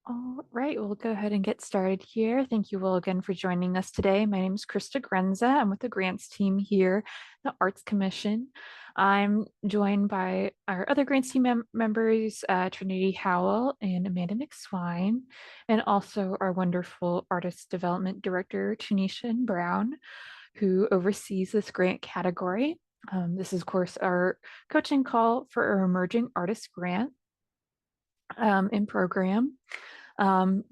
All right, we'll go ahead and get started here. Thank you all again for joining us today. My name is Krista Grenza. I'm with the grants team here, the Arts Commission. I'm joined by our other grants team members, Trinity Howell and Amanda McSwine, and also our wonderful Artist Development Director, Tanisha Brown, who oversees this grant category. This is, of course, our coaching call for our Emerging Artist Grant in program.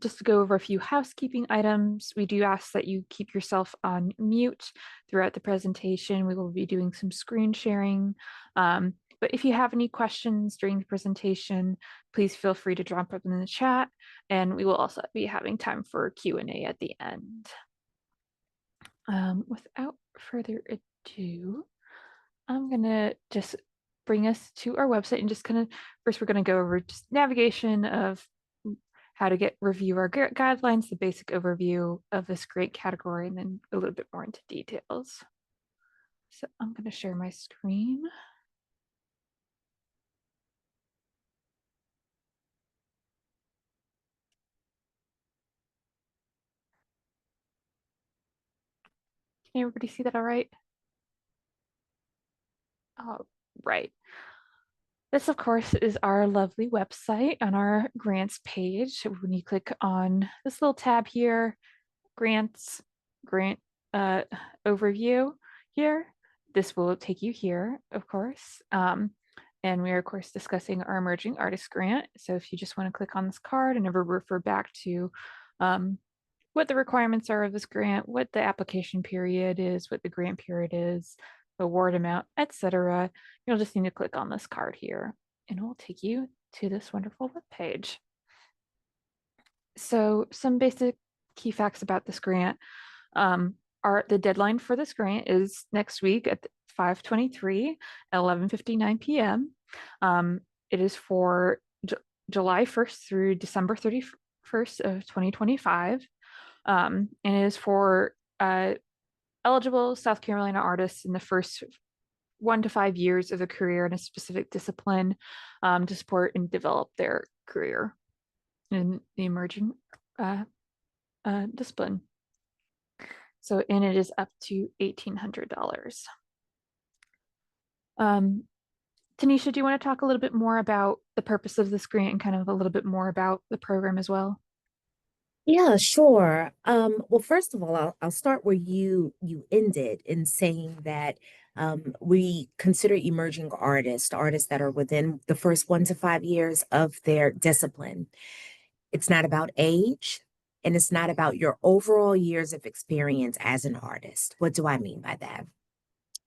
Just to go over a few housekeeping items, we do ask that you keep yourself on mute throughout the presentation. We will be doing some screen sharing. But if you have any questions during the presentation, please feel free to drop them in the chat, and we will also be having time for Q&A at the end. Without further ado, I'm gonna just bring us to our website and just kind of, first we're gonna go over just navigation of how to review our guidelines, the basic overview of this grant category, and then a little bit more into details. So I'm going to share my screen. Can everybody see that all right? All right. This, of course, is our lovely website on our grants page. When you click on this little tab here, grants, grant overview here, this will take you here, of course. And we are, of course, discussing our Emerging Artist Grant. So if you just want to click on this card and ever refer back to what the requirements are of this grant, what the application period is, what the grant period is, award amount, etc., you'll just need to click on this card here and it will take you to this wonderful web page. So some basic key facts about this grant are the deadline for this grant is next week at 5/23 at 11:59 p.m. It is for July 1st through December 31st of 2025. And it is for eligible South Carolina artists in the first 1 to 5 years of a career in a specific discipline to support and develop their career in the emerging discipline. So, and it is up to $1,800. Tanisha, do you want to talk a little bit more about the purpose of this grant and kind of a little bit more about the program as well? Yeah, sure. Well, first of all, I'll start where you ended in saying that we consider emerging artists that are within the first 1 to 5 years of their discipline. It's not about age, and it's not about your overall years of experience as an artist. What do I mean by that?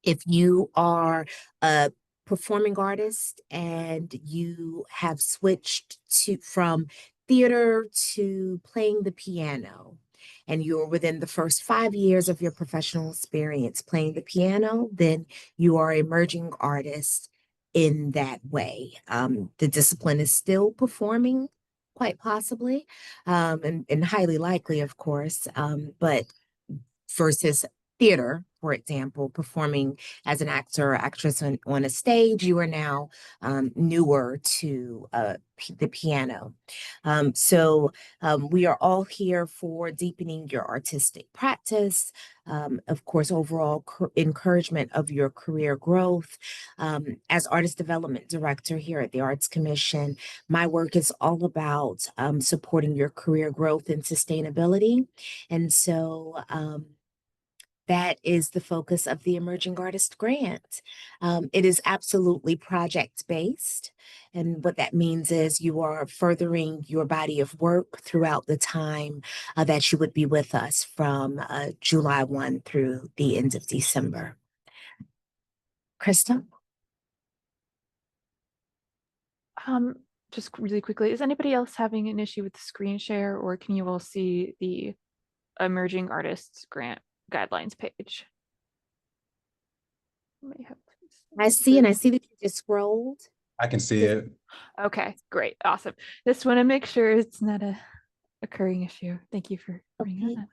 If you are a performing artist and you have switched from theater to playing the piano, and you're within the first 5 years of your professional experience playing the piano, then you are an emerging artist in that way. The discipline is still performing, quite possibly, and highly likely, of course, but versus theater, for example, performing as an actor or actress on a stage, you are now newer to the piano. We are all here for deepening your artistic practice, of course, overall encouragement of your career growth. As Artist Development Director here at the Arts Commission, my work is all about supporting your career growth and sustainability. And so, that is the focus of the Emerging Artist Grant. It is absolutely project-based. And what that means is you are furthering your body of work throughout the time that you would be with us from July 1 through the end of December. Krista? Just really quickly, is anybody else having an issue with the screen share, or can you all see the Emerging Artists Grant guidelines page? I see, and I see that you just scrolled. I can see it. Okay, great, awesome. Just want to make sure it's not a occurring issue. Thank you for bringing that.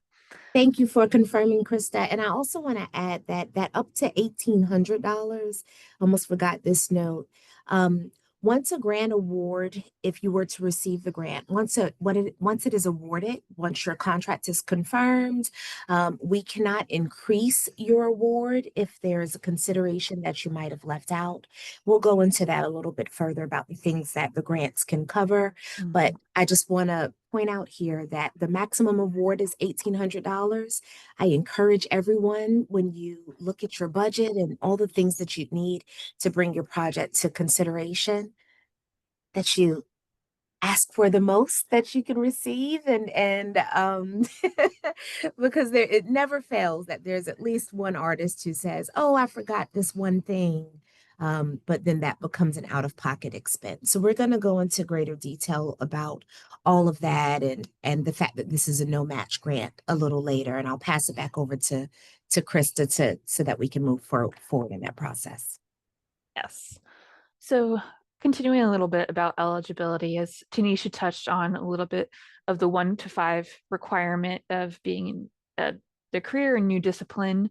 Thank you for confirming, Krista. And I also want to add that up to $1,800, almost forgot this note. Once a grant award, if you were to receive the grant, once it is awarded, once your contract is confirmed, we cannot increase your award if there's a consideration that you might have left out. We'll go into that a little bit further about the things that the grants can cover, but Mhm. I just want to point out here that the maximum award is $1,800. I encourage everyone, when you look at your budget and all the things that you need to bring your project to consideration, that you ask for the most that you can receive, and because there, it never fails that there's at least one artist who says, oh, I forgot this one thing, but then that becomes an out-of-pocket expense. So we're going to go into greater detail about all of that, and the fact that this is a no match grant a little later, and I'll pass it back over to Krista to so that we can move forward in that process. Yes. So, continuing a little bit about eligibility, as Tanisha touched on a little bit of the 1 to 5 requirement of being in the career and new discipline.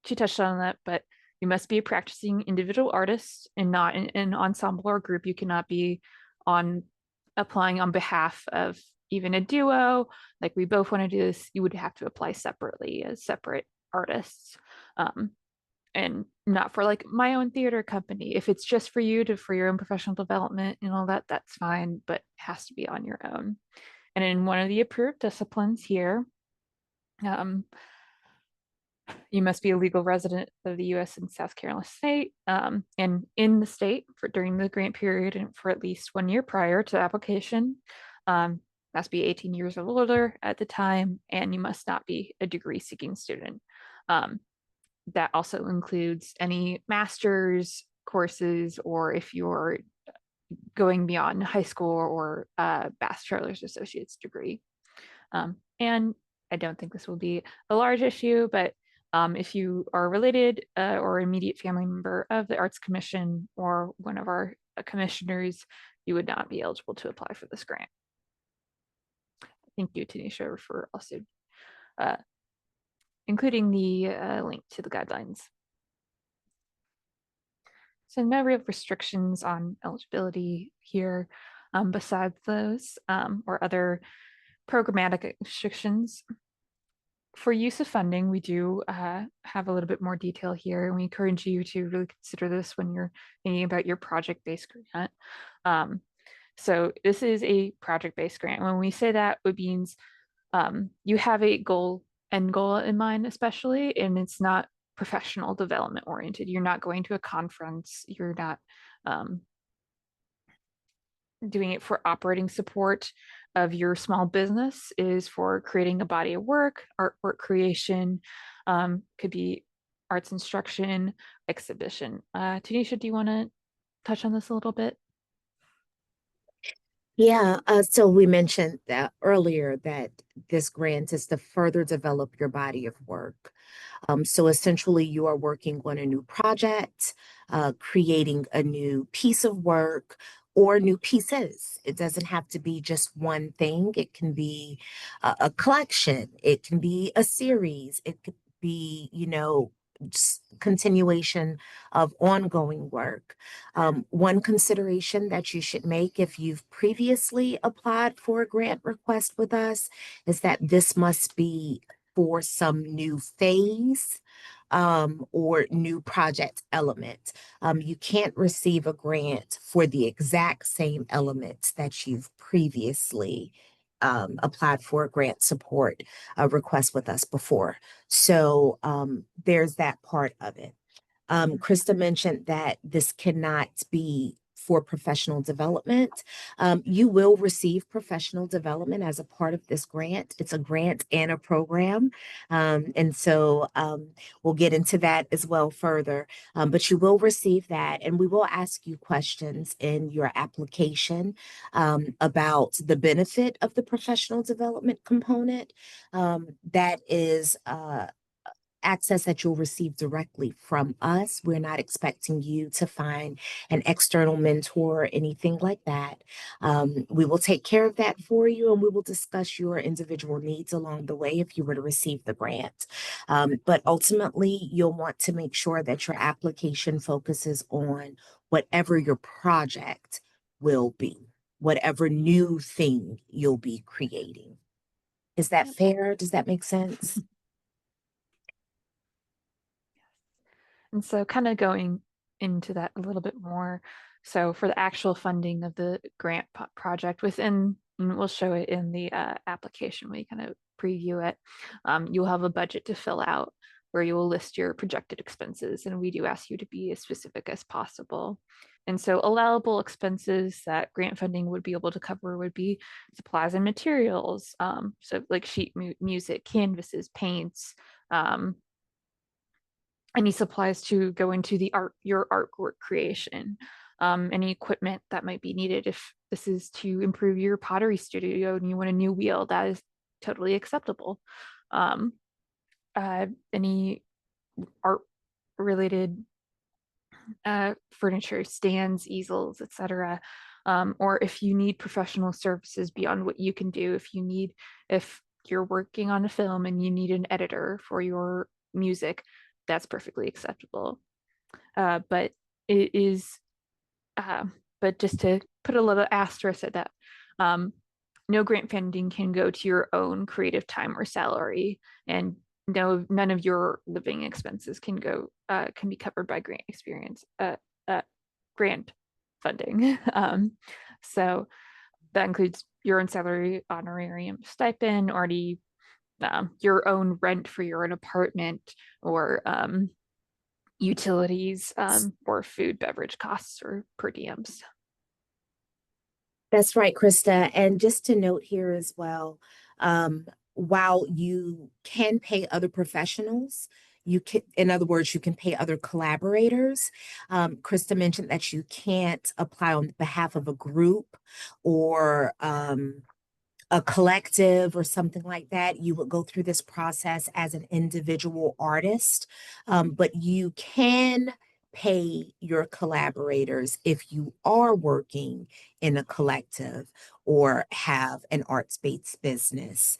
She touched on that, but you must be a practicing individual artist and not in an ensemble or group. You cannot be on applying on behalf of even a duo. Like we both want to do this, you would have to apply separately as separate artists. Um, and not for like my own theater company. If it's just for you to for your own professional development and all that, that's fine, but it has to be on your own. And in one of the approved disciplines here, um, you must be a legal resident of the U.S. and South Carolina state, and in the state for during the grant period and for at least 1 year prior to application. Must be 18 years or older at the time, and you must not be a degree-seeking student. Um, that also includes any master's courses, or if you're going beyond high school or bachelor's associate's degree. And I don't think this will be a large issue, but if you are related or immediate family member of the Arts Commission or one of our commissioners, you would not be eligible to apply for this grant. Thank you, Tanisha, for also uh, including the link to the guidelines. So no real restrictions on eligibility here, besides those or other programmatic restrictions. For use of funding, we do have a little bit more detail here, and we encourage you to really consider this when you're thinking about your project-based grant. Um, so this is a project-based grant. When we say that, it means you have a end goal in mind, especially, and it's not professional development oriented. You're not going to a conference. You're not um, doing it for operating support of your small business. It is for creating a body of work, artwork creation, could be arts instruction, exhibition. Tanisha, do you want to touch on this a little bit? Yeah, so we mentioned that earlier that this grant is to further develop your body of work. So essentially, you are working on a new project, creating a new piece of work or new pieces. It doesn't have to be just one thing. It can be a collection. It can be a series. It could be, continuation of ongoing work. One consideration that you should make if you've previously applied for a grant request with us is that this must be for some new phase or new project element. You can't receive a grant for the exact same elements that you've previously applied for a grant support request with us before. So there's that part of it. Krista mentioned that this cannot be for professional development. You will receive professional development as a part of this grant. It's a grant and a program. And so we'll get into that as well further. But you will receive that, and we will ask you questions in your application about the benefit of the professional development component. That is access that you'll receive directly from us. We're not expecting you to find an external mentor or anything like that. We will take care of that for you, and we will discuss your individual needs along the way if you were to receive the grant. But ultimately, you'll want to make sure that your application focuses on whatever your project will be, whatever new thing you'll be creating. Is that Yep. fair? Does that make sense? And so kind of going into that a little bit more. So for the actual funding of the grant project within, and we'll show it in the application when you kind of preview it, you'll have a budget to fill out where you will list your projected expenses. And we do ask you to be as specific as possible. And so allowable expenses that grant funding would be able to cover would be supplies and materials. So like sheet music, canvases, paints, any supplies to go into your artwork creation, any equipment that might be needed. If this is to improve your pottery studio and you want a new wheel, that is totally acceptable. Um, any art related furniture, stands, easels, etc. Or if you need professional services beyond what you can do, if you're working on a film and you need an editor for your music, that's perfectly acceptable. But it is, uh, but just to put a little asterisk at that, um, no grant funding can go to your own creative time or salary, and none of your living expenses can be covered by grant funding. So that includes your own salary, honorarium, stipend, or your own rent for your own apartment, or utilities, or food, beverage costs, or per diems. That's right, Krista. And just to note here as well, while you can pay other professionals, you can, in other words, you can pay other collaborators. Krista mentioned that you can't apply on behalf of a group or a collective or something like that. You would go through this process as an individual artist, but you can pay your collaborators if you are working in a collective or have an arts-based business,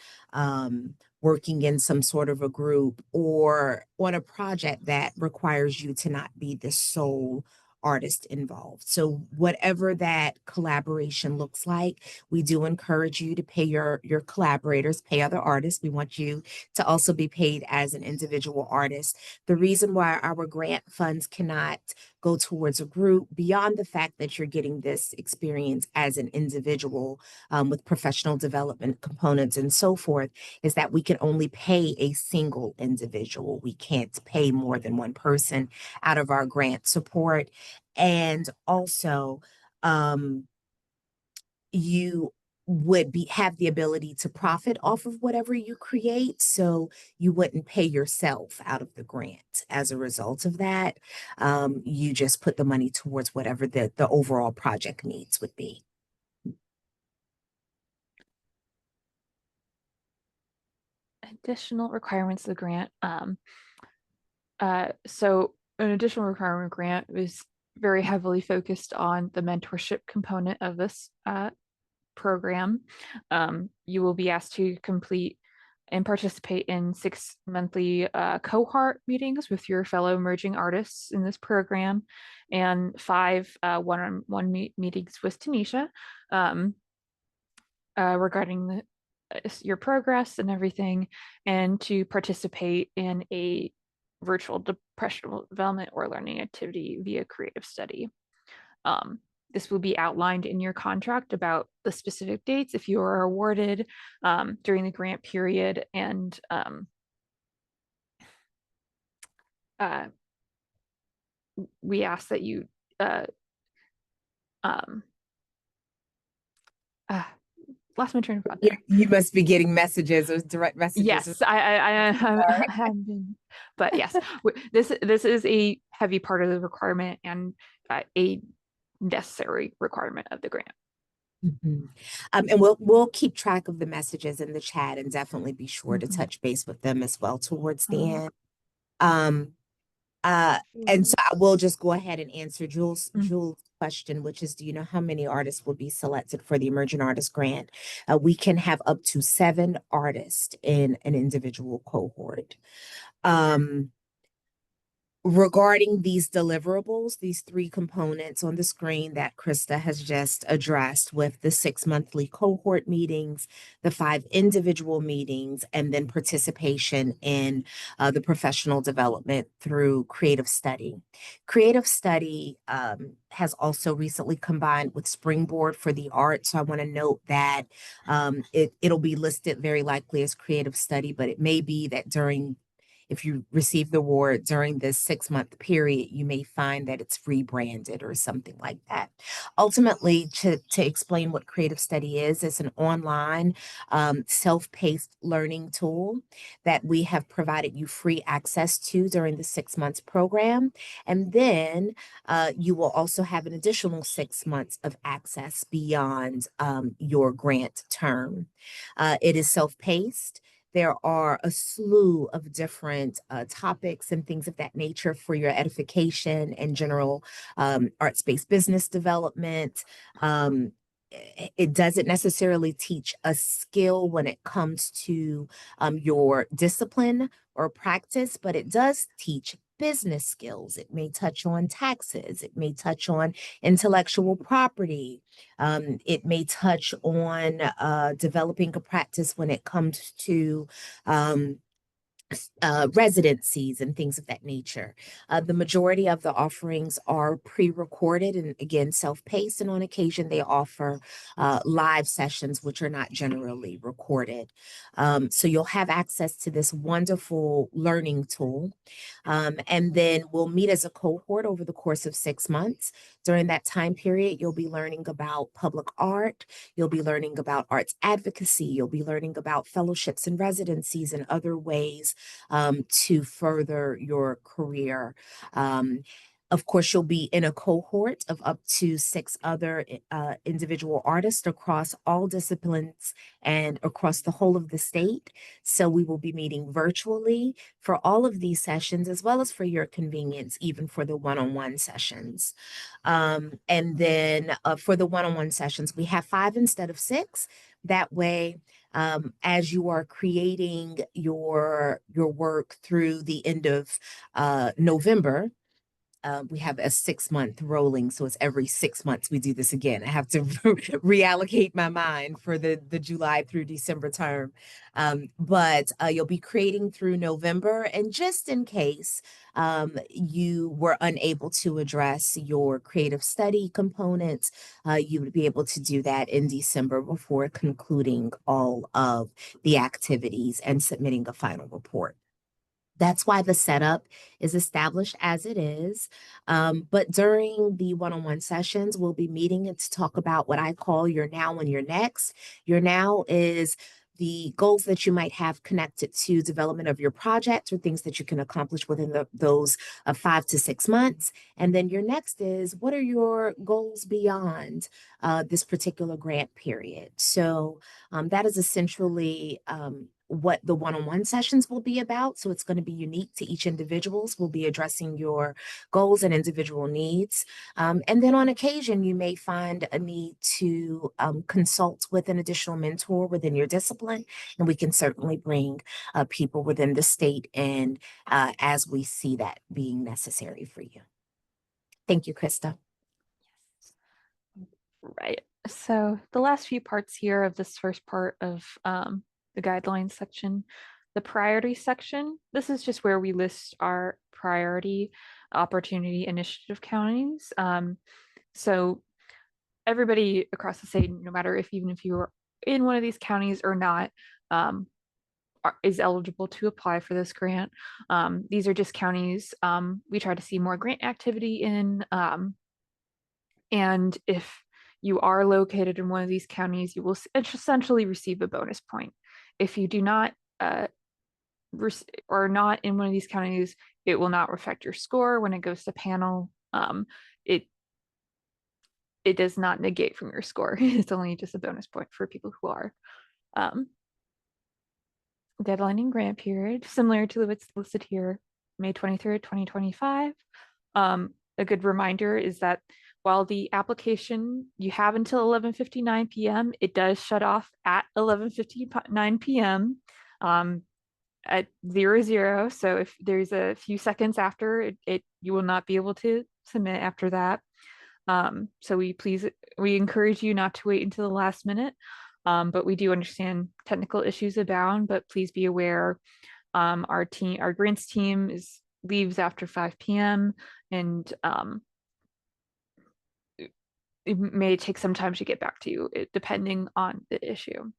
working in some sort of a group or on a project that requires you to not be the sole artist involved. So whatever that collaboration looks like, we do encourage you to pay your collaborators, pay other artists. We want you to also be paid as an individual artist. The reason why our grant funds cannot go towards a group, beyond the fact that you're getting this experience as an individual, with professional development components and so forth, is that we can only pay a single individual. We can't pay more than one person out of our grant support. And also, you would have the ability to profit off of whatever you create. So you wouldn't pay yourself out of the grant as a result of that. You just put the money towards whatever the overall project needs would be. Additional requirements of the grant. So an additional requirement grant is very heavily focused on the mentorship component of this program. You will be asked to complete and participate in 6 monthly cohort meetings with your fellow emerging artists in this program, and 5 one-on-one meetings with Tanisha, um, regarding your progress and everything, and to participate in a virtual professional development or learning activity via creative study. Um, this will be outlined in your contract about the specific dates if you are awarded during the grant period, and uh, we ask that you uh, um, uh, lost my train of thought there. You must be getting messages or direct messages. Yes, I Sorry. have been, but yes, this is a heavy part of the requirement and a necessary requirement of the grant. Mhm. And we'll keep track of the messages in the chat and definitely be sure to Mhm. touch base with them as well towards the Um, end. Um, and so I will just go ahead and answer mm. Jules' question, which is, do you know how many artists will be selected for the Emerging Artist Grant? We can have up to 7 artists in an individual cohort. Um, regarding these deliverables, these three components on the screen that Krista has just addressed with the 6 monthly cohort meetings, the 5 individual meetings, and then participation in the professional development through creative study. Creative study has also recently combined with Springboard for the Arts. So I want to note that it'll be listed very likely as creative study, but it may be that if you receive the award during this 6 month period, you may find that it's rebranded or something like that. Ultimately, to explain what Creative Study is, it's an online self-paced learning tool that we have provided you free access to during the 6 months program. And then you will also have an additional 6 months of access beyond your grant term. It is self-paced. There are a slew of different topics and things of that nature for your edification and general arts-based business development. Um, it doesn't necessarily teach a skill when it comes to your discipline or practice, but it does teach business skills. It may touch on taxes. It may touch on intellectual property. It may touch on developing a practice when it comes to um, residencies and things of that nature. The majority of the offerings are pre-recorded and again self-paced, and on occasion they offer live sessions, which are not generally recorded. So you'll have access to this wonderful learning tool. And then we'll meet as a cohort over the course of 6 months. During that time period, you'll be learning about public art, you'll be learning about arts advocacy, you'll be learning about fellowships and residencies and other ways to further your career. Of course, you'll be in a cohort of up to 6 other individual artists across all disciplines and across the whole of the state. So we will be meeting virtually for all of these sessions, as well as for your convenience, even for the one-on-one sessions. And then for the one-on-one sessions, we have 5 instead of 6. That way, as you are creating your work through the end of November, we have a 6 month rolling, so it's every 6 months we do this again. I have to reallocate my mind for the July through December term. But you'll be creating through November, and just in case you were unable to address your creative study components, you would be able to do that in December before concluding all of the activities and submitting a final report. That's why the setup is established as it is. But during the one-on-one sessions, we'll be meeting to talk about what I call your now and your next. Your now is the goals that you might have connected to development of your project or things that you can accomplish within those 5 to 6 months. And then your next is what are your goals beyond this particular grant period? So that is essentially what the one-on-one sessions will be about. So it's going to be unique to each individual's. We'll be addressing your goals and individual needs. And then on occasion, you may find a need to consult with an additional mentor within your discipline. And we can certainly bring people within the state and as we see that being necessary for you. Thank you, Krista. Right. So the last few parts here of this first part of the guidelines section, the priority section, this is just where we list our priority opportunity initiative counties. So everybody across the state, no matter if even if you are in one of these counties or not, is eligible to apply for this grant. These are just counties we try to see more grant activity in. And if you are located in one of these counties, you will essentially receive a bonus point. If you do not or not in one of these counties, it will not affect your score when it goes to panel. It it does not negate from your score. It's only just a bonus point for people who are. Um, Deadline and grant period, similar to what's listed here, May 23rd, 2025. A good reminder is that while the application you have until 11:59 p.m., it does shut off at 11:59 p.m. at 00. So if there's a few seconds after it you will not be able to submit after that. So we encourage you not to wait until the last minute. But we do understand technical issues abound, but please be aware our grants team is leaves after 5 p.m. and it may take some time to get back to you, depending on the issue.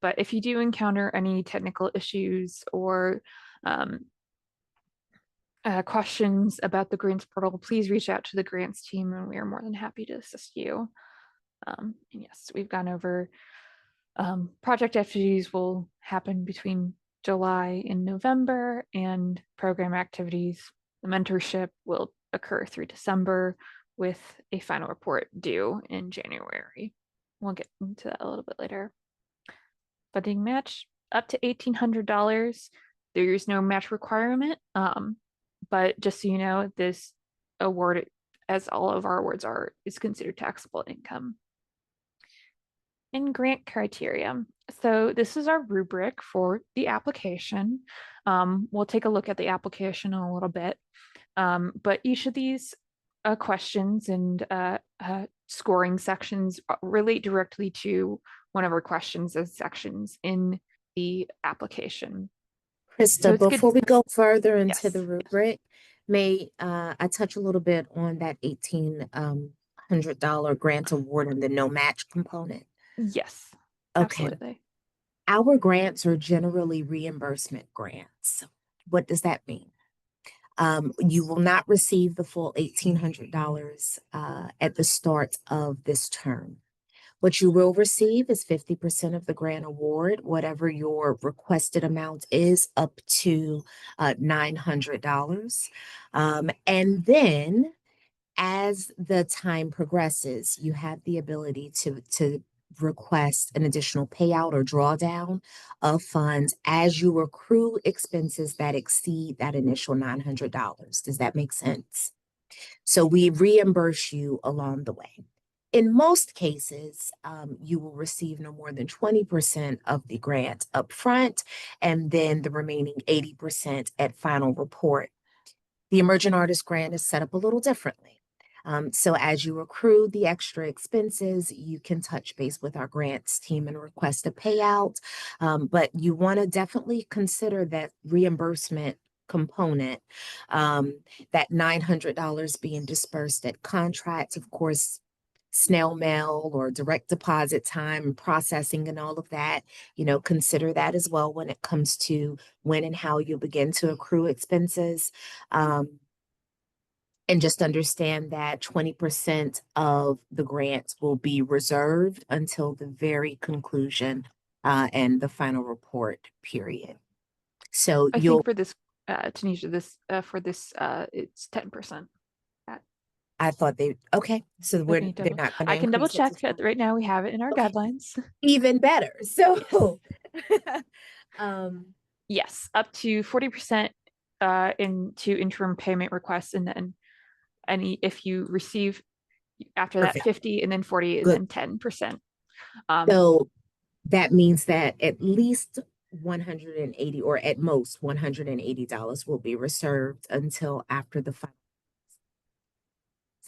But if you do encounter any technical issues or um, questions about the grants portal, please reach out to the grants team and we are more than happy to assist you. And yes, we've gone over project activities will happen between July and November, and program activities, the mentorship will occur through December with a final report due in January. We'll get into that a little bit later. Funding match up to $1,800. There is no match requirement, but just so you know, this award, as all of our awards are, is considered taxable income. And grant criteria. So this is our rubric for the application. We'll take a look at the application in a little bit, but each of these questions and scoring sections relate directly to one of our questions as sections in the application. So Krista, it's good. before we go further into the Yes. rubric, may I touch a little bit on that $1,800 grant award and the no match component? Yes, Okay. absolutely. Our grants are generally reimbursement grants. What does that mean? You will not receive the full $1,800 at the start of this term. What you will receive is 50% of the grant award, whatever your requested amount is, up to $900. And then as the time progresses, you have the ability to request an additional payout or drawdown of funds as you accrue expenses that exceed that initial $900. Does that make sense? So we reimburse you along the way. In most cases, you will receive no more than 20% of the grant upfront, and then the remaining 80% at final report. The Emerging Artist Grant is set up a little differently. So as you accrue the extra expenses, you can touch base with our grants team and request a payout. But you want to definitely consider that reimbursement component, that $900 being dispersed at contracts, of course, snail mail or direct deposit time processing and all of that. Consider that as well when it comes to when and how you begin to accrue expenses. And just understand that 20% of the grants will be reserved until the very conclusion and the final report period. So I think for this, Tanisha, this for this, it's 10%. I thought okay, so Let me they're double. not going to I can double increase it to check. 20. Right now we have it in our Okay, guidelines. even better. Yes. So, um, Yes, up to 40% into interim payment requests, and then any if you receive after that perfect. 50 and then 40 and Good. then 10%. Um, So that means that at least 180 or at most $180 will be reserved until after the final.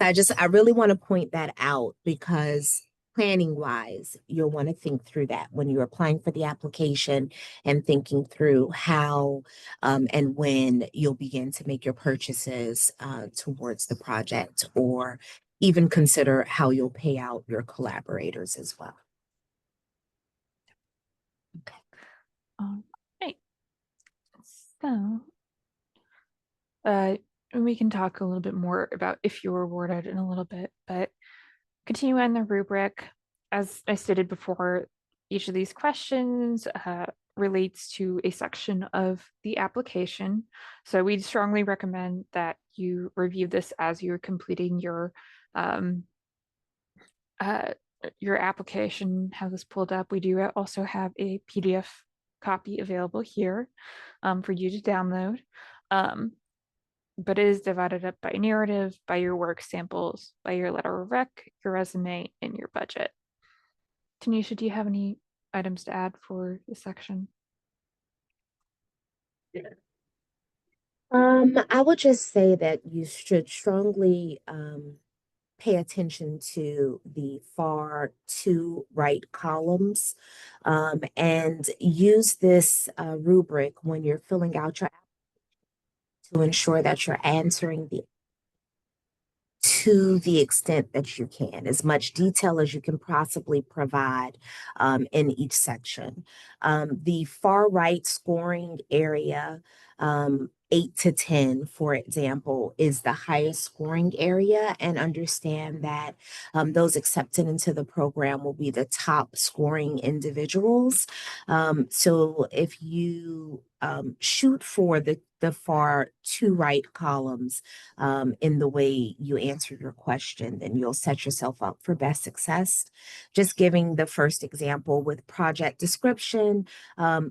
So I really want to point that out because planning wise, you'll want to think through that when you're applying for the application and thinking through how and when you'll begin to make your purchases towards the project, or even consider how you'll pay out your collaborators as well. Okay. right. So, uh, we can talk a little bit more about if you were awarded in a little bit, but continue on the rubric. As I stated before, each of these questions relates to a section of the application. So we strongly recommend that you review this as you're completing um, uh, your application. Have this pulled up. We do also have a PDF copy available here for you to download. But it is divided up by narrative, by your work samples, by your letter of rec, your resume, and your budget. Tanisha, do you have any items to add for this section? I would just say that you should strongly pay attention to the far two right columns and use this rubric when you're filling out your to ensure that you're answering the to the extent that you can, as much detail as you can possibly provide in each section. The far right scoring area, 8 to 10, for example, is the highest scoring area, and understand that those accepted into the program will be the top scoring individuals. So if you shoot for the far two right columns, in the way you answer your question, then you'll set yourself up for best success. Just giving the first example with project description,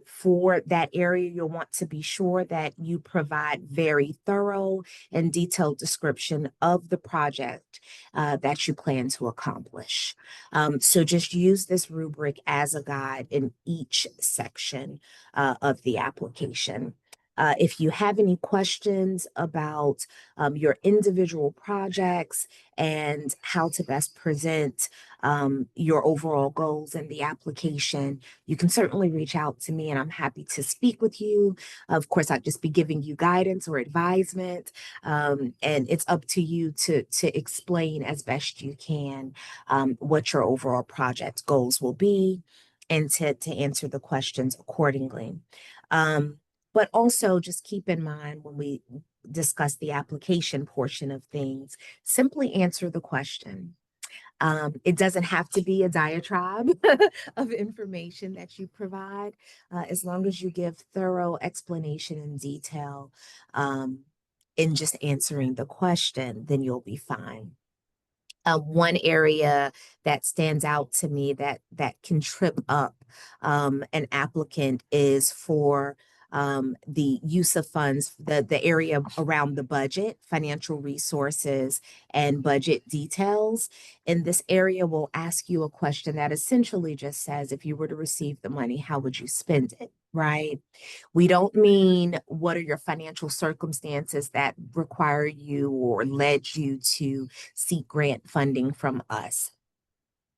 for that area, you'll want to be sure that you provide very thorough and detailed description of the project that you plan to accomplish. So just use this rubric as a guide in each section of the application. If you have any questions about your individual projects and how to best present your overall goals in the application, you can certainly reach out to me and I'm happy to speak with you. Of course, I'd just be giving you guidance or advisement, and it's up to you to explain as best you can what your overall project goals will be and to answer the questions accordingly. Um, but also just keep in mind when we discuss the application portion of things, simply answer the question. It doesn't have to be a diatribe of information that you provide, as long as you give thorough explanation and detail in just answering the question, then you'll be fine. One area that stands out to me that can trip up an applicant is for the use of funds, the area around the budget, financial resources, and budget details. In this area, we'll ask you a question that essentially just says, if you were to receive the money, how would you spend it? Right? We don't mean what are your financial circumstances that require you or led you to seek grant funding from us.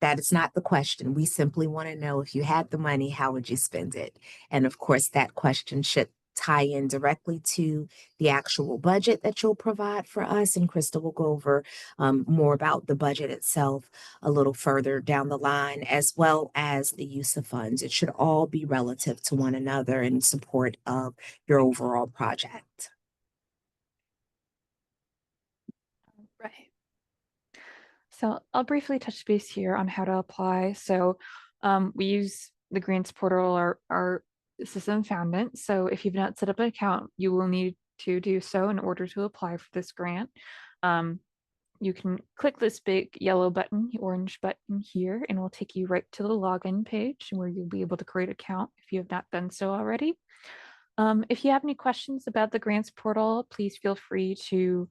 That is not the question. We simply want to know, if you had the money, how would you spend it? And of course, that question should tie in directly to the actual budget that you'll provide for us. And Krista will go over more about the budget itself a little further down the line, as well as the use of funds. It should all be relative to one another in support of your overall project. Right. So I'll briefly touch base here on how to apply. So we use the grants portal, our system found it. So if you've not set up an account, you will need to do so in order to apply for this grant. Um, you can click this big yellow button, orange button here, and it will take you right to the login page where you'll be able to create an account if you have not done so already. If you have any questions about the grants portal, please feel free to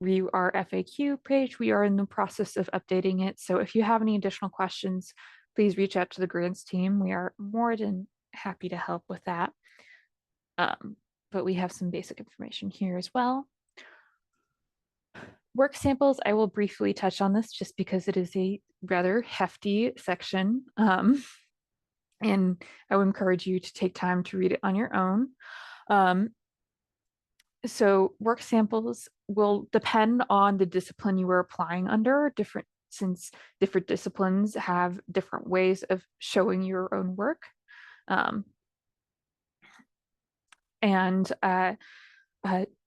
view our FAQ page. We are in the process of updating it. So if you have any additional questions, please reach out to the grants team. We are more than happy to help with that. But we have some basic information here as well. Work samples, I will briefly touch on this just because it is a rather hefty section. And I would encourage you to take time to read it on your own. So work samples will depend on the discipline you are applying under, since different disciplines have different ways of showing your own work. And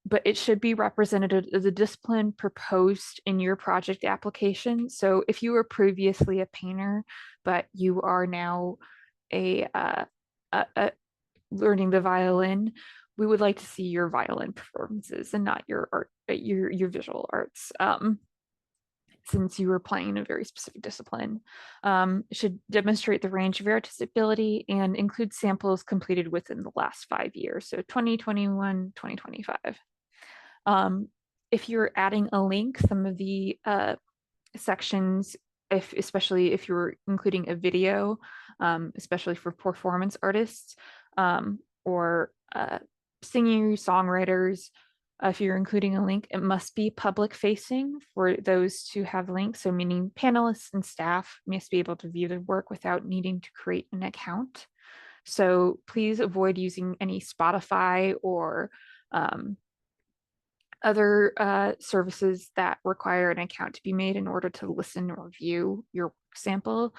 but it should be representative of the discipline proposed in your project application. So if you were previously a painter, but you are now a learning the violin, we would like to see your violin performances and not your art, your visual arts. Since you were playing in a very specific discipline, should demonstrate the range of your artistic ability and include samples completed within the last 5 years, so 2021, 2025. If you're adding a link, some of the sections, especially if you're including a video, especially for performance artists, or singing songwriters. If you're including a link, it must be public facing for those to have links. So meaning panelists and staff must be able to view the work without needing to create an account. So please avoid using any Spotify or other services that require an account to be made in order to listen or view your sample.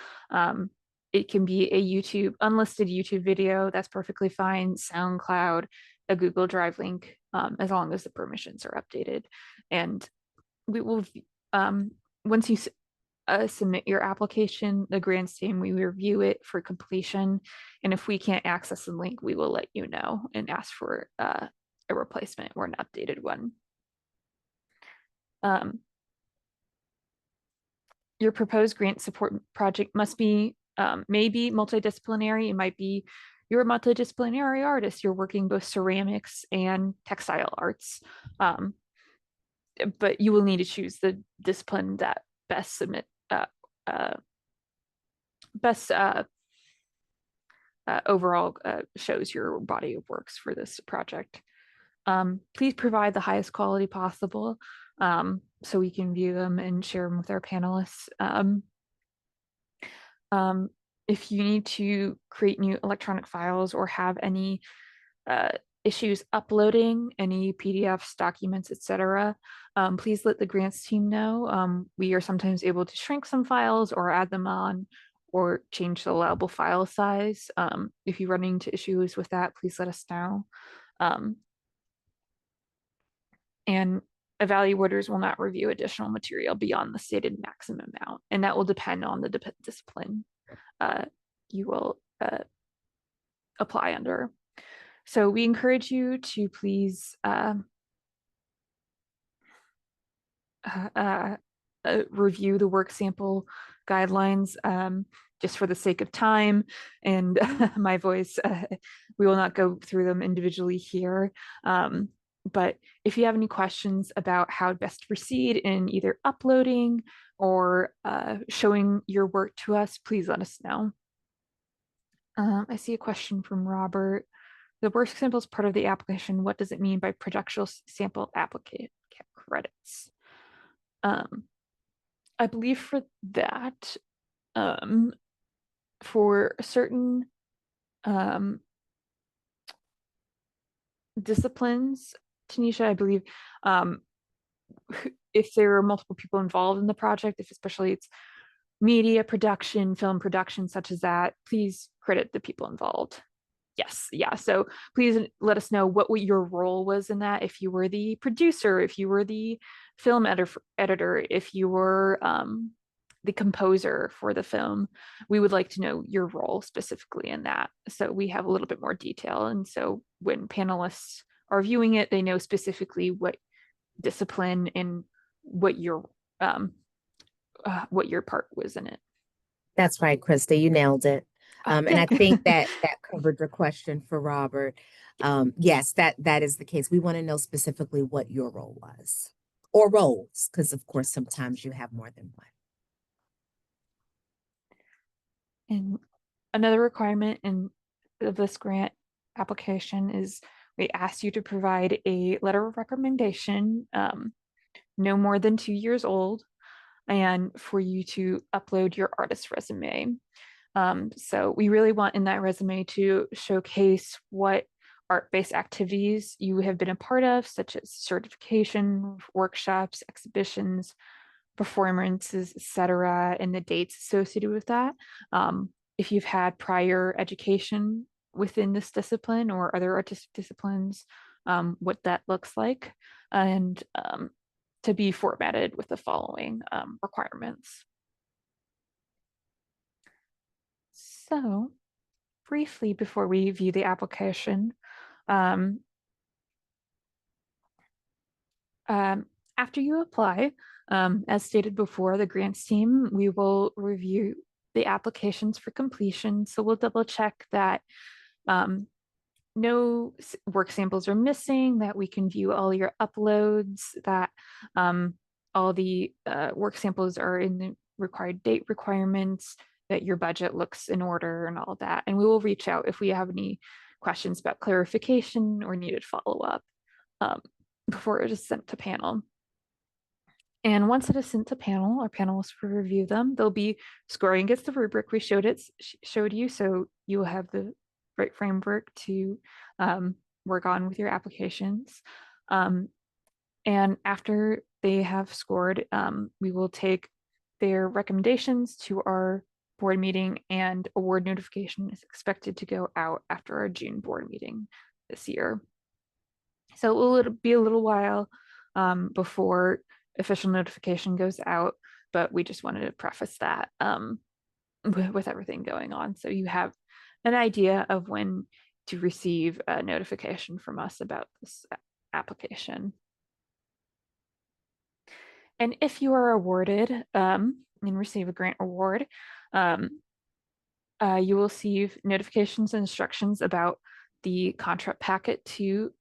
It can be a YouTube, unlisted YouTube video, that's perfectly fine, SoundCloud, a Google Drive link, as long as the permissions are updated. And we will, um, once you submit your application, the grants team, we review it for completion. And if we can't access the link, we will let you know and ask for a replacement or an updated one. Um, your proposed grant support project must be maybe multidisciplinary. It might be you're a multidisciplinary artist. You're working both ceramics and textile arts, but you will need to choose the discipline that best submit uh, best overall shows your body of works for this project. Please provide the highest quality possible so we can view them and share them with our panelists. Um, if you need to create new electronic files or have any uh, issues uploading any PDFs, documents, etc., please let the grants team know. We are sometimes able to shrink some files or add them on or change the allowable file size. If you run into issues with that, please let us know. Um, and evaluators will not review additional material beyond the stated maximum amount, and that will depend on the discipline you will apply under. So we encourage you to please review the work sample guidelines just for the sake of time and my voice. We will not go through them individually here. But if you have any questions about how best to proceed in either uploading or showing your work to us, please let us know. I see a question from Robert. The work sample is part of the application. What does it mean by projectual sample applicate credits? I believe for that, for certain disciplines, Tanisha, I believe, if there are multiple people involved in the project, if especially it's media production, film production, such as that, please credit the people involved. Yes, yeah. So please let us know what your role was in that. If you were the producer, if you were the film editor, if you were the composer for the film, we would like to know your role specifically in that. So we have a little bit more detail. And so when panelists are viewing it, they know specifically what discipline and um, what your part was in it. That's right, Krista, you nailed it. And Yeah. I think that that covered your question for Robert. Yes, that is the case. We want to know specifically what your role was or roles, because of course sometimes you have more than one. And another requirement in this grant application is we ask you to provide a letter of recommendation, no more than 2 years old, and for you to upload your artist resume. So we really want in that resume to showcase what art-based activities you have been a part of, such as certification, workshops, exhibitions, performances, etc., and the dates associated with that. If you've had prior education within this discipline or other artistic disciplines, what that looks like, and to be formatted with the following requirements. So briefly before we view the application, um, after you apply, as stated before, the grants team, we will review the applications for completion. So we'll double check that no work samples are missing, that we can view all your uploads, that all the work samples are in the required date requirements, that your budget looks in order and all that. And we will reach out if we have any questions about clarification or needed follow-up um, before it is sent to panel. And once it is sent to panel, our panelists will review them. They'll be scoring against the rubric we showed you, so you will have the right framework to work on with your applications. Um, and after they have scored, we will take their recommendations to our board meeting, and award notification is expected to go out after our June board meeting this year. So it will be a little while before official notification goes out, but we just wanted to preface that with everything going on. So you have an idea of when to receive a notification from us about this application. And if you are awarded and receive a grant award, um, you will receive notifications and instructions about the contract packet to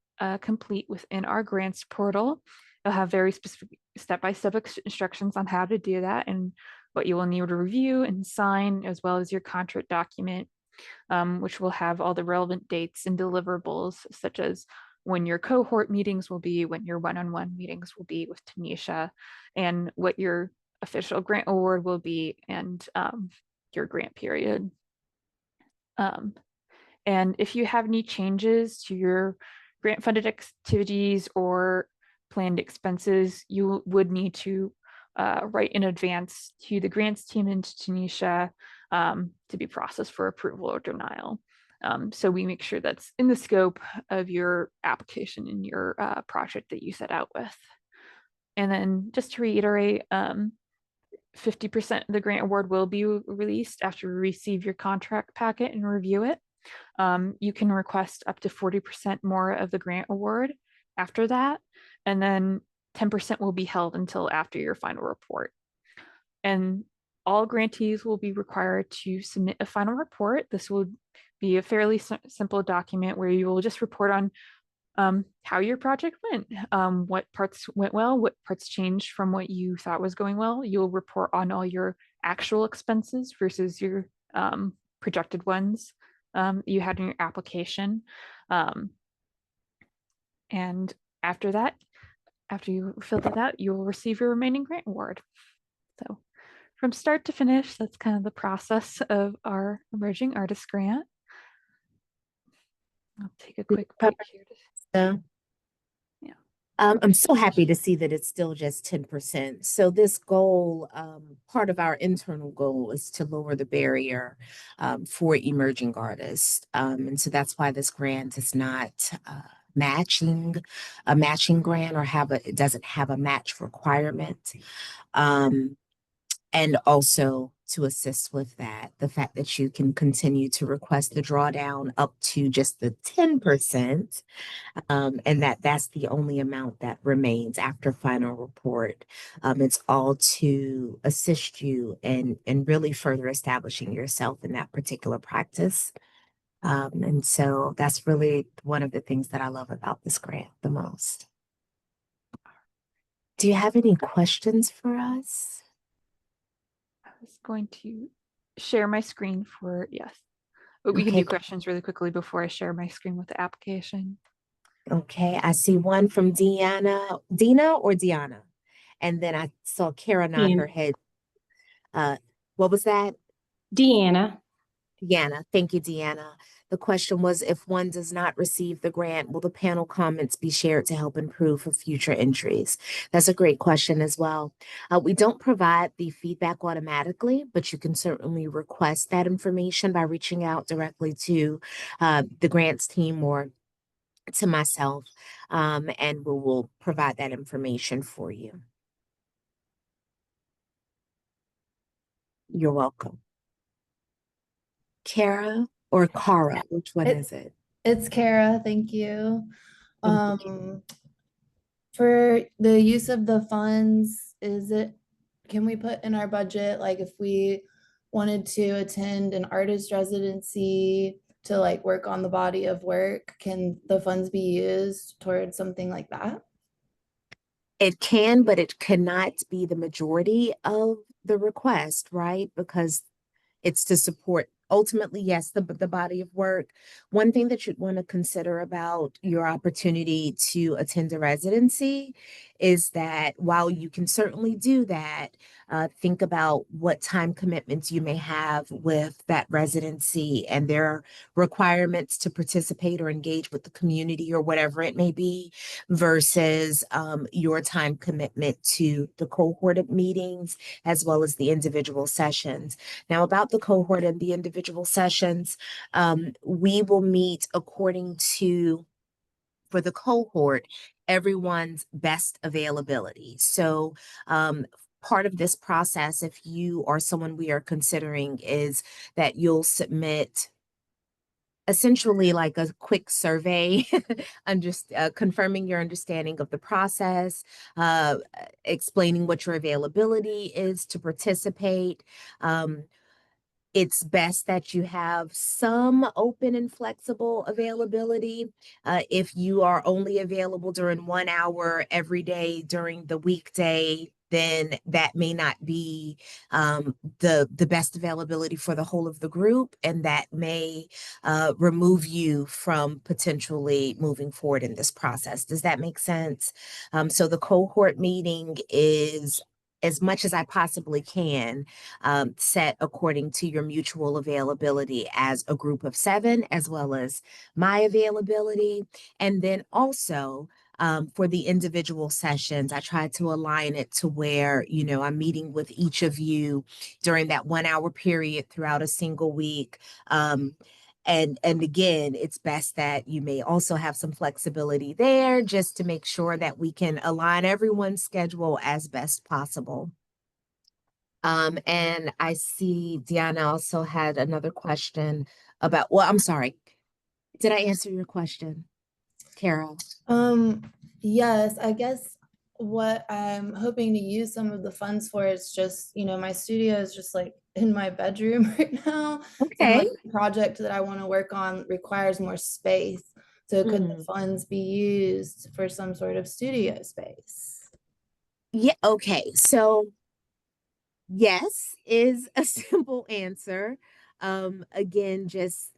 complete within our grants portal. It'll have very specific step-by-step instructions on how to do that and what you will need to review and sign, as well as your contract document, which will have all the relevant dates and deliverables, such as when your cohort meetings will be, when your one-on-one meetings will be with Tanisha, and what your official grant award will be, and your grant period. Um, and if you have any changes to your grant funded activities or planned expenses, you would need to write in advance to the grants team and to Tanisha to be processed for approval or denial. So we make sure that's in the scope of your application and your project that you set out with. And then just to reiterate, 50% of the grant award will be released after we receive your contract packet and review it. You can request up to 40% more of the grant award after that, and then 10% will be held until after your final report. And all grantees will be required to submit a final report. This will be a fairly simple document where you will just report on how your project went, what parts went well, what parts changed from what you thought was going well. You'll report on all your actual expenses versus your projected ones you had in your application. Um, and after that, after you fill that out, you will receive your remaining grant award. So from start to finish, that's kind of the process of our Emerging Artist Grant. I'll take a quick break here. So, Yeah. I'm so happy to see that it's still just 10%. So this goal, part of our internal goal is to lower the barrier for emerging artists. And so that's why this grant is not matching a matching grant or it doesn't have a match requirement. And also to assist with that, the fact that you can continue to request the drawdown up to just the 10%, and that's the only amount that remains after final report. It's all to assist you in really further establishing yourself in that particular practice. And so that's really one of the things that I love about this grant the most. Do you have any questions for us? I was going to share my screen for, yes, but we can Okay, do questions really quickly before I share my screen with the application. okay. I see one from Dina or Diana. And then I saw Kara nod her head. Uh, what was that? Deanna. Deanna. Thank you, Deanna. The question was, if one does not receive the grant, will the panel comments be shared to help improve for future entries? That's a great question as well. We don't provide the feedback automatically, but you can certainly request that information by reaching out directly to the grants team or to myself, and we will provide that information for you. You're welcome. Kara or Cara, which one is it? It's Kara, thank you. Thank you. For the use of the funds, can we put in our budget, like if we wanted to attend an artist residency to like work on the body of work, can the funds be used towards something like that? It can, but it cannot be the majority of the request, right? Because it's to support ultimately, yes, the body of work. One thing that you'd want to consider about your opportunity to attend a residency is that while you can certainly do that, think about what time commitments you may have with that residency and their requirements to participate or engage with the community or whatever it may be, versus your time commitment to the cohort meetings as well as the individual sessions. Now, about the cohort and the individual sessions, we will meet according to, for the cohort, everyone's best availability. So, part of this process, if you are someone we are considering, is that you'll submit essentially like a quick survey, confirming your understanding of the process, explaining what your availability is to participate. It's best that you have some open and flexible availability. If you are only available during 1 hour every day during the weekday, then that may not be the best availability for the whole of the group, and that may remove you from potentially moving forward in this process. Does that make sense? So the cohort meeting is, as much as I possibly can, set according to your mutual availability as a group of 7, as well as my availability. And then also, for the individual sessions, I try to align it to where, I'm meeting with each of you during that 1 hour period throughout a single week. And again, it's best that you may also have some flexibility there just to make sure that we can align everyone's schedule as best possible. And I see Deanna also had another question about, well, I'm sorry. Did I answer your question, Carol? Yes, I guess what I'm hoping to use some of the funds for is just, my studio is just like in my bedroom right now. And Okay. like the project that I want to work on requires more space. So could the funds be used for some sort of studio space? Yeah, okay. So yes is a simple answer. Again, just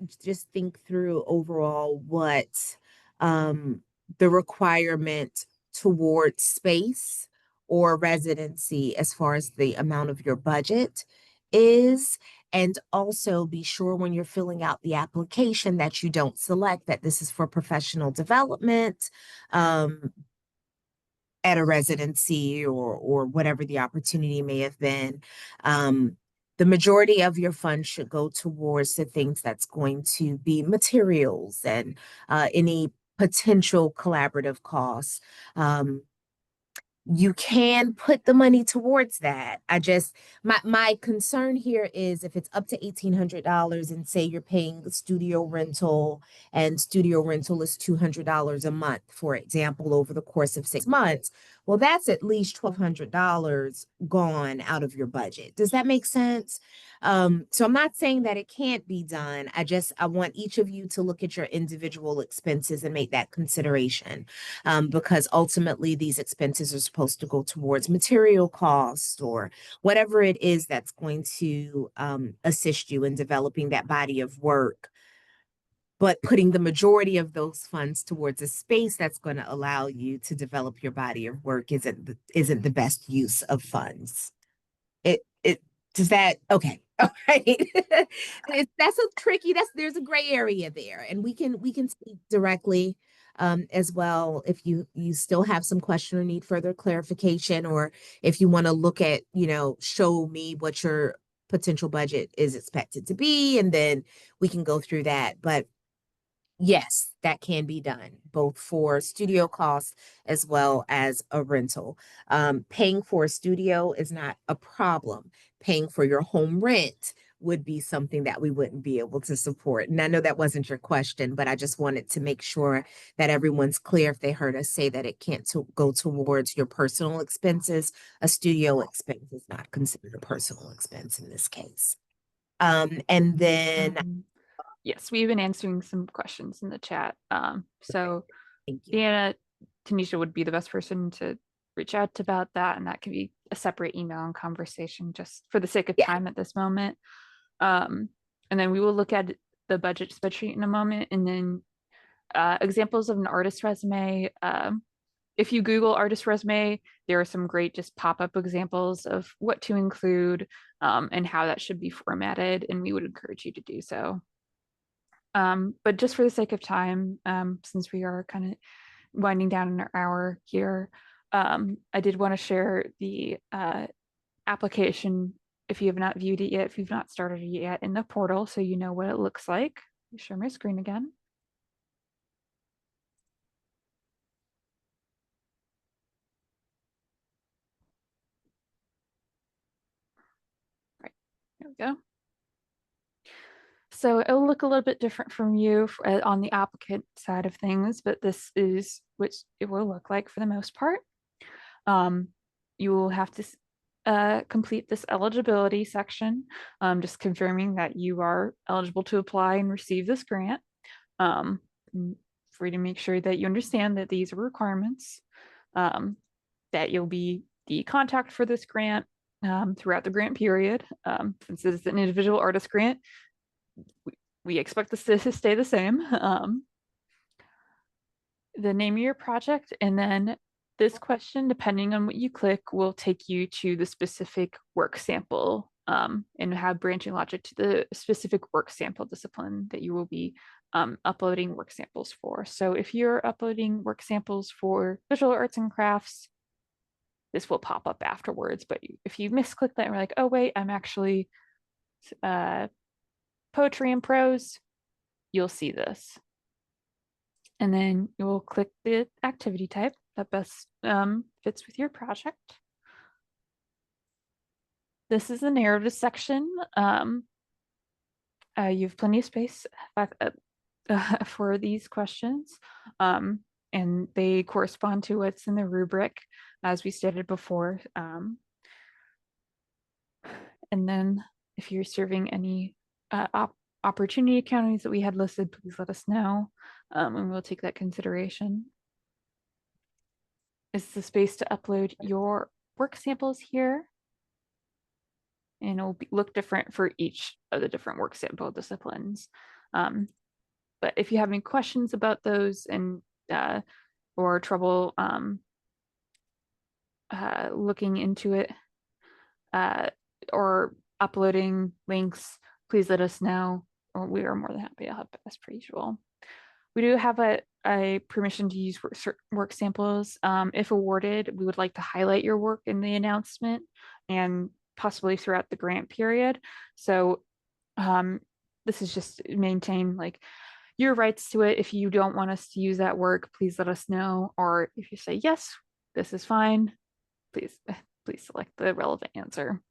think through overall what the requirement towards space or residency as far as the amount of your budget is. And also be sure when you're filling out the application that you don't select that this is for professional development, at a residency or whatever the opportunity may have been. The majority of your funds should go towards the things that's going to be materials and any potential collaborative costs. You can put the money towards that. My concern here is if it's up to $1,800 and say you're paying the studio rental and studio rental is $200 a month, for example, over the course of 6 months, well, that's at least $1,200 gone out of your budget. Does that make sense? So I'm not saying that it can't be done. I want each of you to look at your individual expenses and make that consideration, because ultimately these expenses are supposed to go towards material costs or whatever it is that's going to assist you in developing that body of work. But putting the majority of those funds towards a space that's going to allow you to develop your body of work isn't the best use of funds. It does that okay. All right. That's a tricky, there's a gray area there, and we can speak directly as well if you still have some question or need further clarification, or if you want to look at, show me what your potential budget is expected to be, and then we can go through that. But yes, that can be done, both for studio costs as well as a rental. Paying for a studio is not a problem. Paying for your home rent would be something that we wouldn't be able to support. And I know that wasn't your question, but I just wanted to make sure that everyone's clear if they heard us say that it can't go towards your personal expenses. A studio expense is not considered a personal expense in this case. And then, Yes, we've been answering some questions in the chat. So thank you. Deanna, Tanisha would be the best person to reach out about that, and that can be a separate email and conversation just for the sake of Yeah. time at this moment. Um, And then we will look at the budget spreadsheet in a moment, and then examples of an artist resume. If you Google artist resume, there are some great just pop-up examples of what to include and how that should be formatted, and we would encourage you to do so. But just for the sake of time, since we are kind of winding down in our hour here, I did want to share the application if you have not viewed it yet, if you've not started it yet in the portal, so you know what it looks like. Let me share my screen again. Right, there we go. So it'll look a little bit different from you on the applicant side of things, but this is what it will look like for the most part. You will have to complete this eligibility section, just confirming that you are eligible to apply and receive this grant. For you to make sure that you understand that these are requirements, that you'll be the contact for this grant throughout the grant period. Since it's an individual artist grant, we expect this to stay the same. The name of your project, and then this question, depending on what you click, will take you to the specific work sample and have branching logic to the specific work sample discipline that you will be uploading work samples for. So if you're uploading work samples for visual arts and crafts, this will pop up afterwards. But if you misclick that and you're like, oh wait, I'm actually poetry and prose, you'll see this. And then you will click the activity type that best fits with your project. This is the narrative section. You have plenty of space for these questions, and they correspond to what's in the rubric, as we stated before. And then if you're serving any opportunity counties that we had listed, please let us know, and we'll take that consideration. Is the space to upload your work samples here, and it will look different for each of the different work sample disciplines. But if you have any questions about those and or trouble looking into it or uploading links, please let us know. We are more than happy to help as per usual. We do have a permission to use work samples. If awarded, we would like to highlight your work in the announcement and possibly throughout the grant period. So this is just to maintain like your rights to it. If you don't want us to use that work, please let us know. Or if you say, yes, this is fine, please select the relevant answer.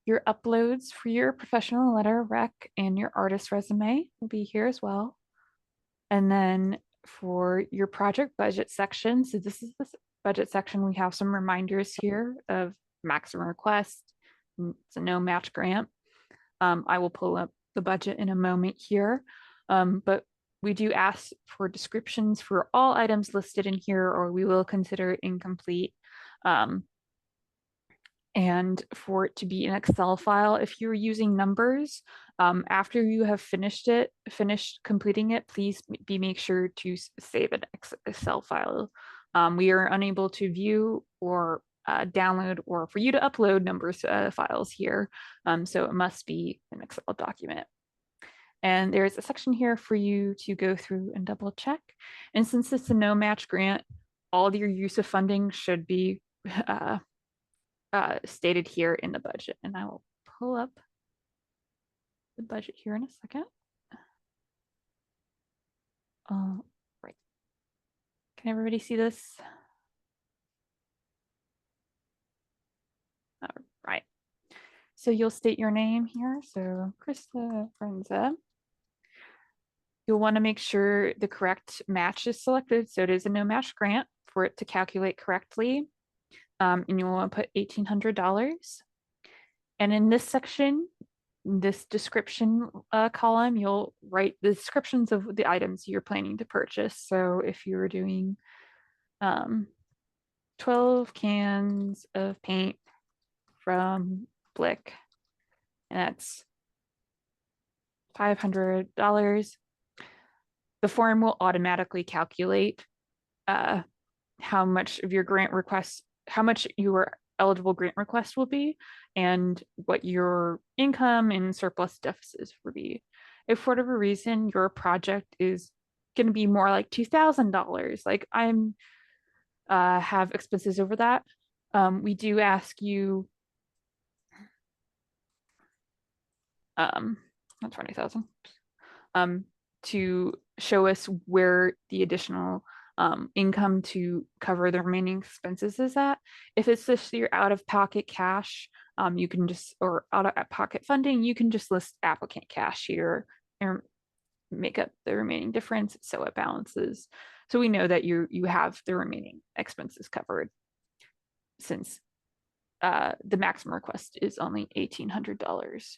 Your uploads for your professional letter, rec, and your artist resume will be here as well. And then for your project budget section, so this is the budget section, we have some reminders here of maximum request. It's a no match grant. I will pull up the budget in a moment here, but we do ask for descriptions for all items listed in here, or we will consider incomplete. And for it to be an Excel file, if you're using numbers, after you have finished completing it, please make sure to save an Excel file. We are unable to view or download or for you to upload numbers files here. So it must be an Excel document. And there's a section here for you to go through and double check. And since it's a no match grant, all of your use of funding should be stated here in the budget. And I will pull up the budget here in a second. Right. Can everybody see this? All right. So you'll state your name here. So Krista Frenza. You'll want to make sure the correct match is selected. So it is a no match grant for it to calculate correctly. And you'll want to put $1,800. And in this section, this description column, you'll write the descriptions of the items you're planning to purchase. So if you were doing 12 cans of paint from Blick, and that's $500. The form will automatically calculate how much of your grant request, how much your eligible grant request will be, and what your income and surplus deficits will be. If for whatever reason your project is going to be more like $2,000, like I'm have expenses over that, we do ask you not 20,000, to show us where the additional income to cover the remaining expenses is at. If it's just your out of pocket cash, you can just, or out of pocket funding, you can just list applicant cash here and make up the remaining difference so it balances. So we know that you have the remaining expenses covered, since the maximum request is only $1,800.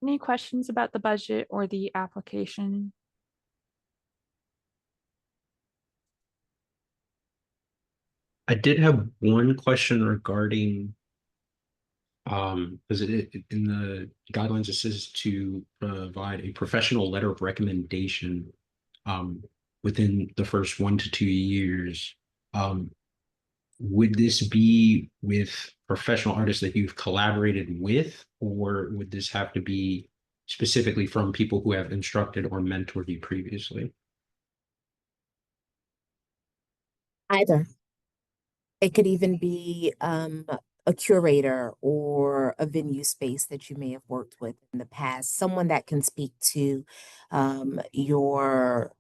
Any questions about the budget or the application? I did have one question regarding because in the guidelines it says to provide a professional letter of recommendation within the first 1 to 2 years. Um, would this be with professional artists that you've collaborated with, or would this have to be specifically from people who have instructed or mentored you previously? Either. It could even be a curator or a venue space that you may have worked with in the past, someone that can speak to your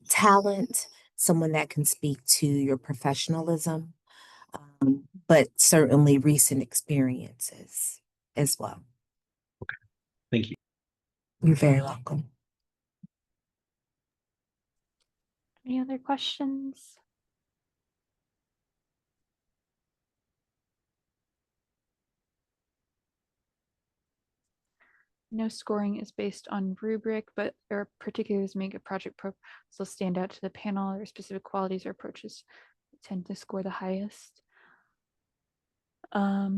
talent, someone that can speak to your professionalism, but certainly recent experiences as well. Thank you. You're very welcome. Any other questions? No scoring is based on rubric, but there are particulars make a project proposal stand out to the panel, or specific qualities or approaches tend to score the highest. I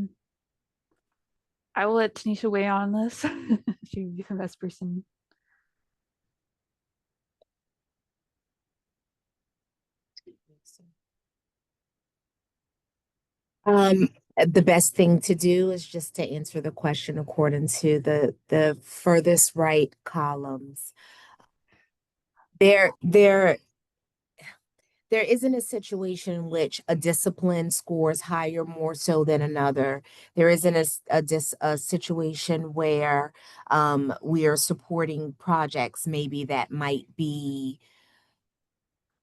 will let Tanisha weigh on this. She would be the best person. The best thing to do is just to answer the question according to the furthest right columns. There isn't a situation in which a discipline scores higher more so than another. There isn't a situation where we are supporting projects maybe that might be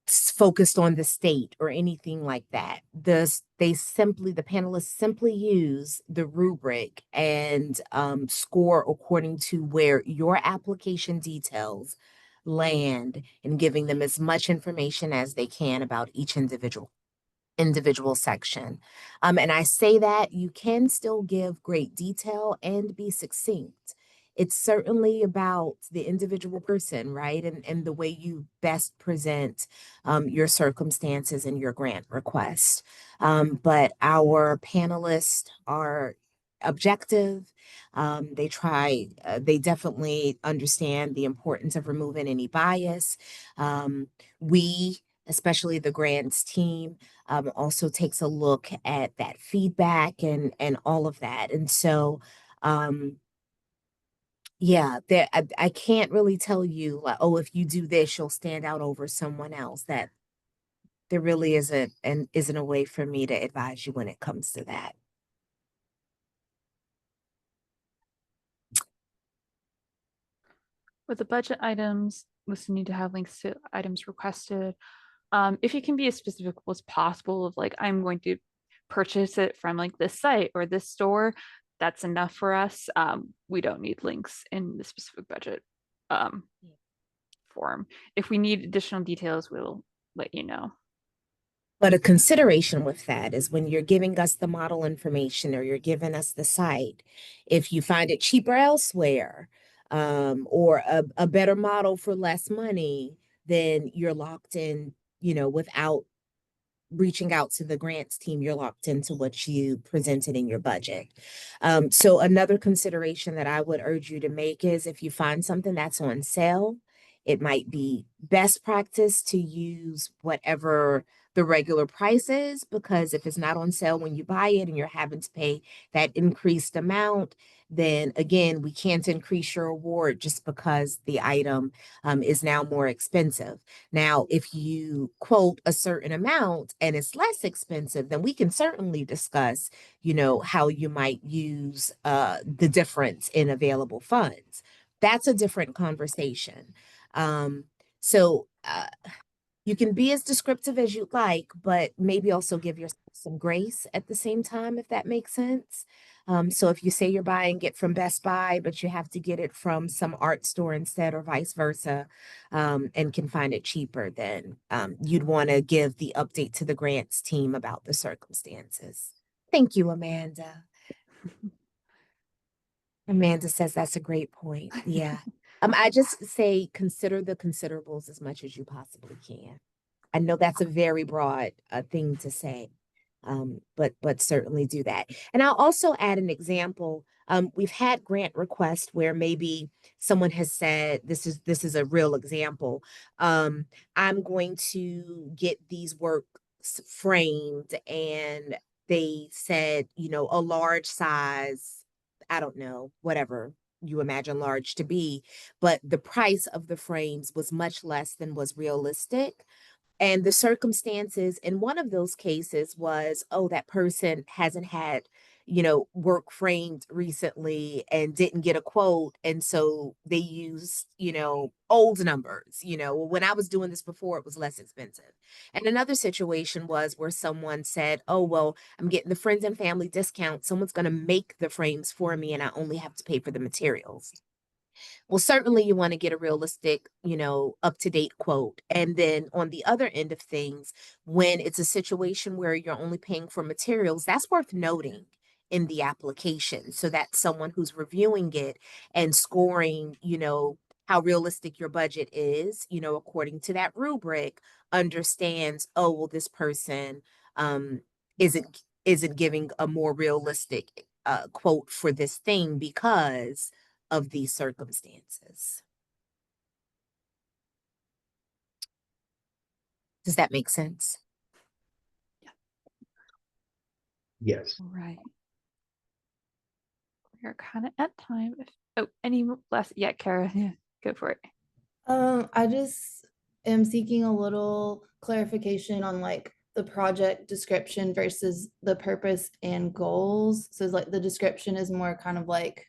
focused on the state or anything like that. The panelists simply use the rubric and score according to where your application details land, and giving them as much information as they can about each individual section. And I say that you can still give great detail and be succinct. It's certainly about the individual person, right? And the way you best present your circumstances and your grant request. But our panelists are objective. They definitely understand the importance of removing any bias. We, especially the grants team, also takes a look at that feedback and all of that. And so, yeah, I can't really tell you like, oh, if you do this, you'll stand out over someone else. That there really isn't a way for me to advise you when it comes to that. With the budget items, lists need to have links to items requested. If you can be as specific as possible of like, I'm going to purchase it from like this site or this store, that's enough for us. We don't need links in the specific budget form. If we need additional details, we'll let you know. But a consideration with that is when you're giving us the model information or you're giving us the site, if you find it cheaper elsewhere, or a better model for less money, then you're locked in, without reaching out to the grants team, you're locked into what you presented in your budget. So another consideration that I would urge you to make is if you find something that's on sale, it might be best practice to use whatever the regular price is, because if it's not on sale when you buy it and you're having to pay that increased amount, then again, we can't increase your award just because the item is now more expensive. Now, if you quote a certain amount and it's less expensive, then we can certainly discuss, how you might use the difference in available funds. That's a different conversation. So you can be as descriptive as you'd like, but maybe also give yourself some grace at the same time, if that makes sense. So if you say you're buying it from Best Buy, but you have to get it from some art store instead, or vice versa, and can find it cheaper, then you'd want to give the update to the grants team about the circumstances. Thank you, Amanda. Amanda says that's a great point. Yeah. I just say consider the considerables as much as you possibly can. I know that's a very broad thing to say, but certainly do that. And I'll also add an example. We've had grant requests where maybe someone has said, this is a real example. I'm going to get these works framed, and they said, a large size, I don't know, whatever you imagine large to be, but the price of the frames was much less than was realistic. And the circumstances in one of those cases was, oh, that person hasn't had, work framed recently and didn't get a quote. And so they used, old numbers. When I was doing this before, it was less expensive. And another situation was where someone said, oh, well, I'm getting the friends and family discount. Someone's going to make the frames for me and I only have to pay for the materials. Well, certainly you want to get a realistic, up-to-date quote. And then on the other end of things, when it's a situation where you're only paying for materials, that's worth noting in the application so that someone who's reviewing it and scoring, how realistic your budget is, according to that rubric, understands, oh, well, this person isn't giving a more realistic quote for this thing because of these circumstances. Does that make sense? Yes. All right. We're kind of at time. Any last? Yeah, Kara, yeah, go for it. I just am seeking a little clarification on like the project description versus the purpose and goals. So like the description is more kind of like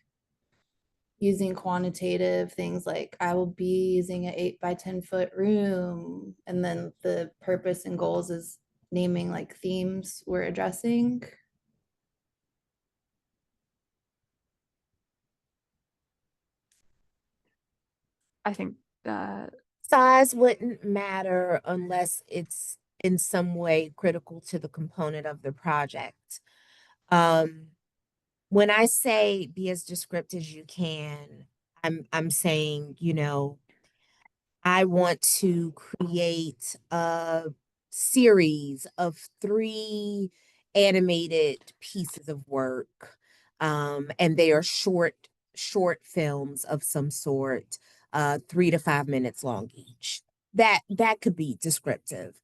using quantitative things like I will be using an 8 by 10 foot room. And then the purpose and goals is naming like themes we're addressing. I think Size wouldn't matter unless it's in some way critical to the component of the project. When I say be as descriptive as you can, I'm saying, I want to create a series of 3 animated pieces of work. And they are short films of some sort, 3 to 5 minutes long each. That could be descriptive.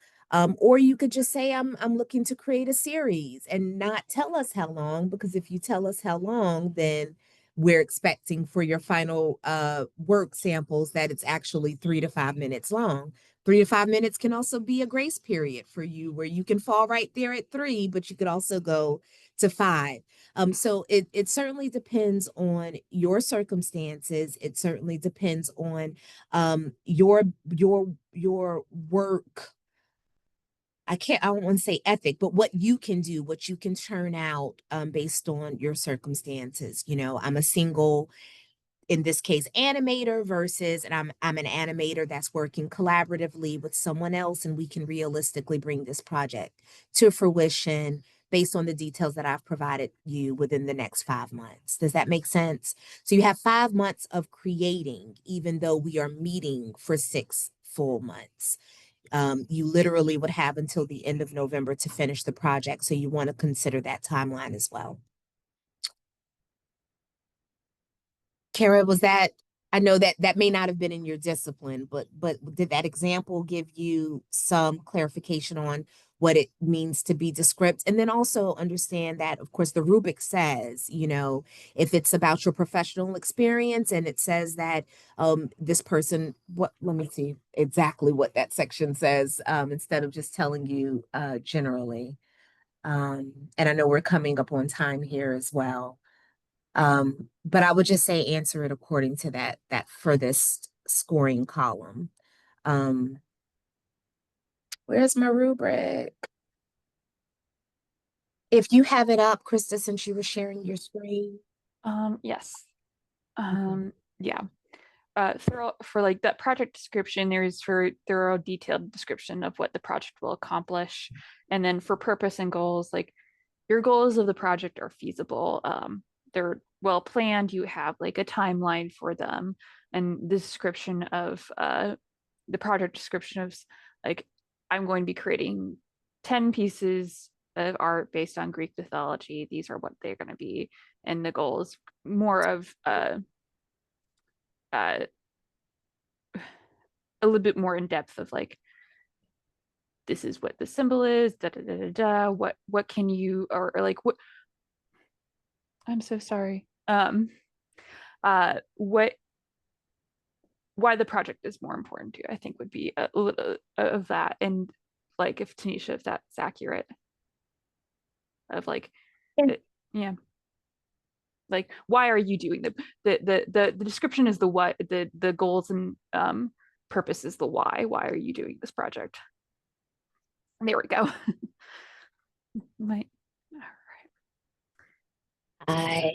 Or you could just say, I'm looking to create a series and not tell us how long, because if you tell us how long, then we're expecting for your final work samples that it's actually 3 to 5 minutes long. 3 to 5 minutes can also be a grace period for you where you can fall right there at 3, but you could also go to 5. So it certainly depends on your circumstances. It certainly depends on your work. I don't want to say ethic, but what you can do, what you can churn out based on your circumstances. I'm a single, in this case, animator versus, and I'm an animator that's working collaboratively with someone else, and we can realistically bring this project to fruition based on the details that I've provided you within the next 5 months. Does that make sense? So you have 5 months of creating, even though we are meeting for 6 full months. You literally would have until the end of November to finish the project. So you want to consider that timeline as well. Kara, was that, I know that that may not have been in your discipline, but did that example give you some clarification on what it means to be descript? And then also understand that, of course, the rubric says, you know, if it's about your professional experience and it says that this person, what, let me see exactly what that section says, instead of just telling you generally. And I know we're coming up on time here as well. But I would just say answer it according to that furthest scoring column. Um, where's my rubric? If you have it up, Krista, since you were sharing your screen. Yes. Okay. Yeah. Thorough for like that project description, there's for thorough detailed description of what the project will accomplish. And then for purpose and goals, like your goals of the project are feasible. They're well planned. You have like a timeline for them, and the description of the project description of like I'm going to be creating 10 pieces of art based on Greek mythology. These are what they're going to be, and the goals more of a little bit more in depth of like this is what the symbol is, da da da da da. What can you or like what? I'm so sorry. What why the project is more important to you, I think would be a little of that, and like if Tanisha, if that's accurate, of like, Yeah. yeah, like why are you doing the description is the what, the goals and purpose is the why. Why are you doing this project? There we go. Might. I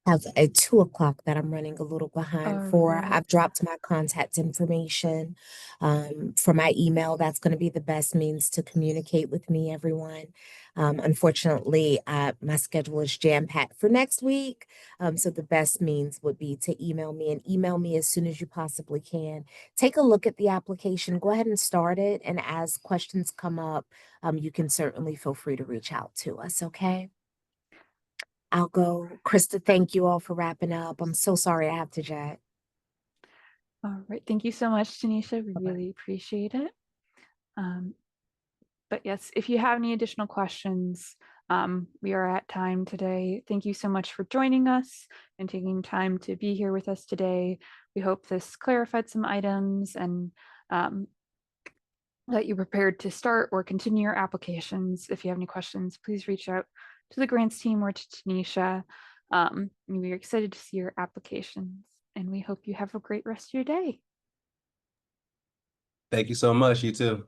have a 2 o'clock that I'm running a little behind All for. right. I've dropped my contact information for my email. That's going to be the best means to communicate with me, everyone. Unfortunately, my schedule is jam-packed for next week. So the best means would be to email me and email me as soon as you possibly can. Take a look at the application. Go ahead and start it. And as questions come up, you can certainly feel free to reach out to us, okay? I'll go. Krista, thank you all for wrapping up. I'm so sorry I have to jet. All right. Thank you so much, Tanisha. We Bye-bye. really appreciate it. Um, but yes, if you have any additional questions, we are at time today. Thank you so much for joining us and taking time to be here with us today. We hope this clarified some items and that you're prepared to start or continue your applications. If you have any questions, please reach out to the grants team or to Tanisha. We're excited to see your applications and we hope you have a great rest of your day. Thank you so much. You too.